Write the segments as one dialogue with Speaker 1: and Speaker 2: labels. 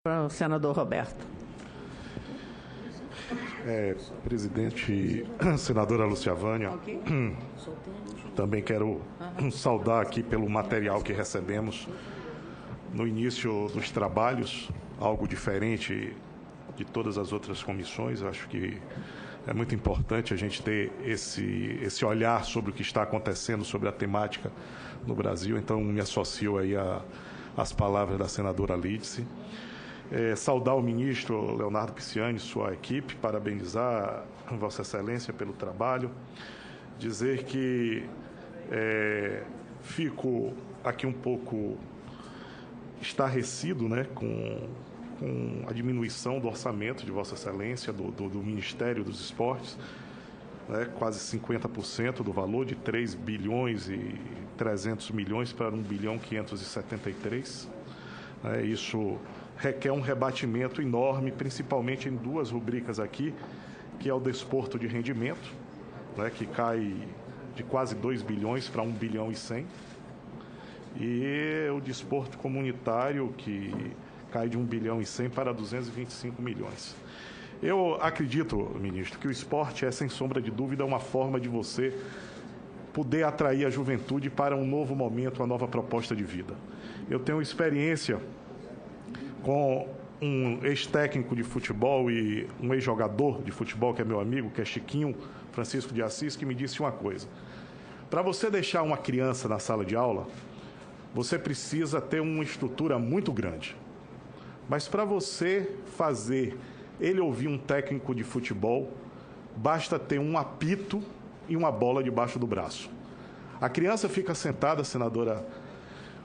Speaker 1: Para o senador Roberto.
Speaker 2: Presidente, senadora Lúcia Vânia, também quero saudar aqui pelo material que recebemos no início dos trabalhos, algo diferente de todas as outras comissões. Acho que é muito importante a gente ter esse olhar sobre o que está acontecendo, sobre a temática no Brasil. Então, me associo aí às palavras da senadora Lídice. Saudar o ministro Leonardo Pisciani e sua equipe, parabenizar Vossa Excelência pelo trabalho, dizer que fico aqui um pouco estarrecido, né, com a diminuição do orçamento de Vossa Excelência, do Ministério dos Esportes, né, quase 50% do valor, de 3 bilhões e 300 milhões para 1 bilhão 573. Isso requer um rebatimento enorme, principalmente em duas rubricas aqui, que é o desporto de rendimento, né, que cai de quase 2 bilhões para 1 bilhão e 100, e o desporto comunitário, que cai de 1 bilhão e 100 para 225 milhões. Eu acredito, ministro, que o esporte é, sem sombra de dúvida, uma forma de você poder atrair a juventude para um novo momento, uma nova proposta de vida. Eu tenho experiência com um ex-técnico de futebol e um ex-jogador de futebol, que é meu amigo, que é Chiquinho Francisco de Assis, que me disse uma coisa: para você deixar uma criança na sala de aula, você precisa ter uma estrutura muito grande. Mas para você fazer ele ouvir um técnico de futebol, basta ter um apito e uma bola debaixo do braço. A criança fica sentada, senadora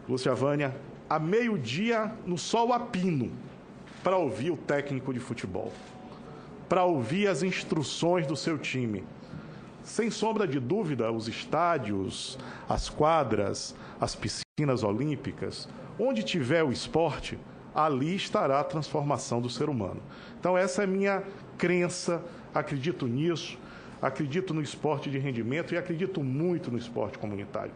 Speaker 2: Lúcia Vânia, a meio-dia no sol a pino, para ouvir o técnico de futebol, para ouvir as instruções do seu time. Sem sombra de dúvida, os estádios, as quadras, as piscinas olímpicas, onde tiver o esporte, ali estará a transformação do ser humano. Então, essa é a minha crença, acredito nisso, acredito no esporte de rendimento e acredito muito no esporte comunitário.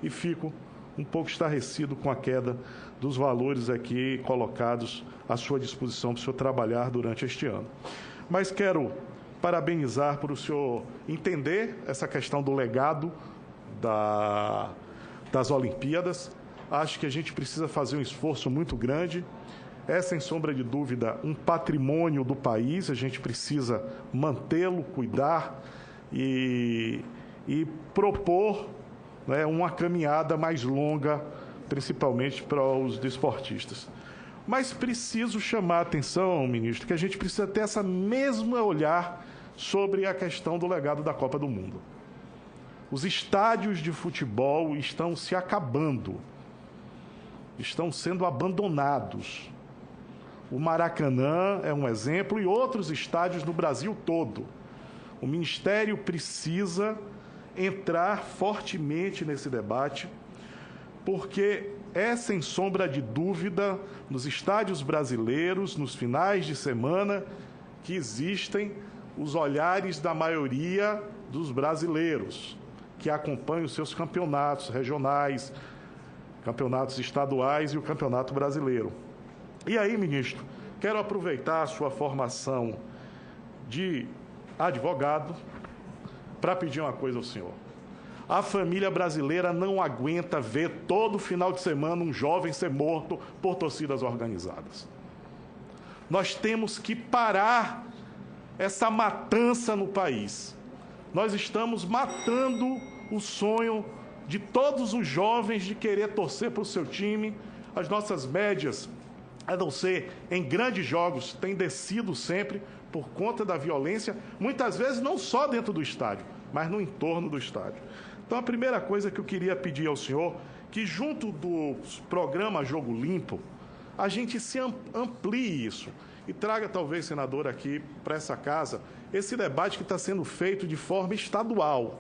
Speaker 2: E fico um pouco estarrecido com a queda dos valores aqui colocados à sua disposição para o senhor trabalhar durante este ano. Mas quero parabenizar por o senhor entender essa questão do legado das Olimpíadas. Acho que a gente precisa fazer um esforço muito grande. É, sem sombra de dúvida, um patrimônio do país. A gente precisa mantê-lo, cuidar e propor, né, uma caminhada mais longa, principalmente para os desportistas. Mas preciso chamar a atenção, ministro, que a gente precisa ter essa mesma olhar sobre a questão do legado da Copa do Mundo. Os estádios de futebol estão se acabando, estão sendo abandonados. O Maracanã é um exemplo e outros estádios no Brasil todo. O Ministério precisa entrar fortemente nesse debate, porque é, sem sombra de dúvida, nos estádios brasileiros, nos finais de semana, que existem os olhares da maioria dos brasileiros, que acompanham os seus campeonatos regionais, campeonatos estaduais e o Campeonato Brasileiro. E aí, ministro, quero aproveitar a sua formação de advogado para pedir uma coisa ao senhor. A família brasileira não aguenta ver todo final de semana um jovem ser morto por torcidas organizadas. Nós temos que parar essa matança no país. Nós estamos matando o sonho de todos os jovens de querer torcer para o seu time. As nossas médias, a não ser em grandes jogos, têm descido sempre por conta da violência, muitas vezes não só dentro do estádio, mas no entorno do estádio. Então, a primeira coisa que eu queria pedir ao senhor, que junto do programa Jogo Limpo, a gente se amplie isso e traga, talvez, senador, aqui para essa casa, esse debate que está sendo feito de forma estadual.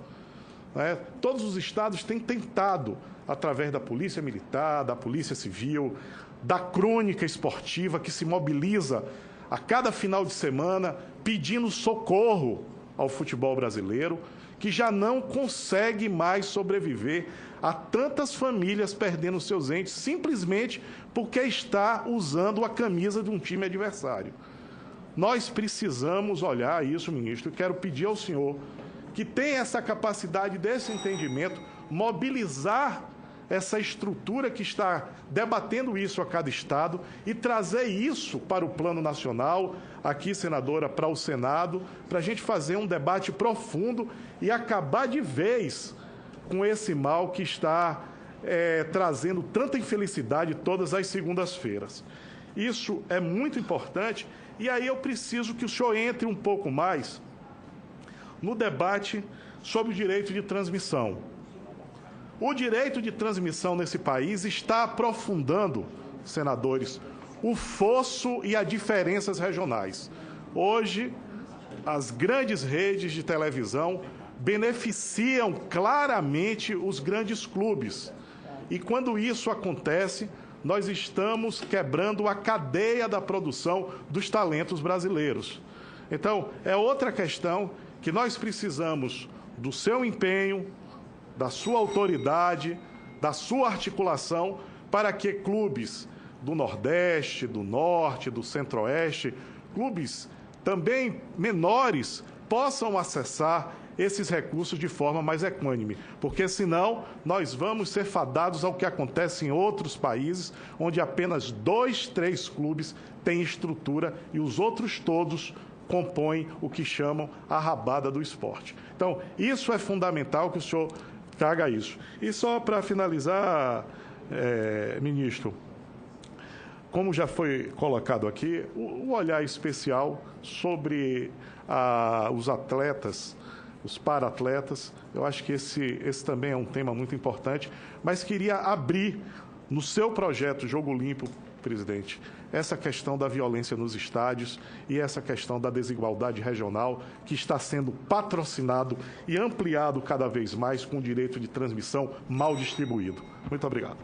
Speaker 2: Né? Todos os estados têm tentado, através da Polícia Militar, da Polícia Civil, da crônica esportiva, que se mobiliza a cada final de semana pedindo socorro ao futebol brasileiro, que já não consegue mais sobreviver há tantas famílias perdendo seus entes simplesmente porque está usando a camisa de um time adversário. Nós precisamos olhar isso, ministro, e quero pedir ao senhor que tenha essa capacidade desse entendimento, mobilizar essa estrutura que está debatendo isso a cada estado e trazer isso para o plano nacional, aqui, senadora, para o Senado, para a gente fazer um debate profundo e acabar de vez com esse mal que está trazendo tanta infelicidade todas as segundas-feiras. Isso é muito importante e aí eu preciso que o senhor entre um pouco mais no debate sobre o direito de transmissão. O direito de transmissão nesse país está aprofundando, senadores, o fosso e as diferenças regionais. Hoje, as grandes redes de televisão beneficiam claramente os grandes clubes. E quando isso acontece, nós estamos quebrando a cadeia da produção dos talentos brasileiros. Então, é outra questão que nós precisamos do seu empenho, da sua autoridade, da sua articulação, para que clubes do Nordeste, do Norte, do Centro-Oeste, clubes também menores, possam acessar esses recursos de forma mais equânime, porque senão nós vamos ser fadados ao que acontece em outros países, onde apenas 2, 3 clubes têm estrutura e os outros todos compõem o que chamam a rabada do esporte. Então, isso é fundamental que o senhor traga isso. E só para finalizar, ministro, como já foi colocado aqui, o olhar especial sobre os atletas, os para-atletas, eu acho que esse também é um tema muito importante, mas queria abrir no seu projeto Jogo Limpo, presidente, essa questão da violência nos estádios e essa questão da desigualdade regional que está sendo patrocinado e ampliado cada vez mais com o direito de transmissão mal distribuído. Muito obrigado.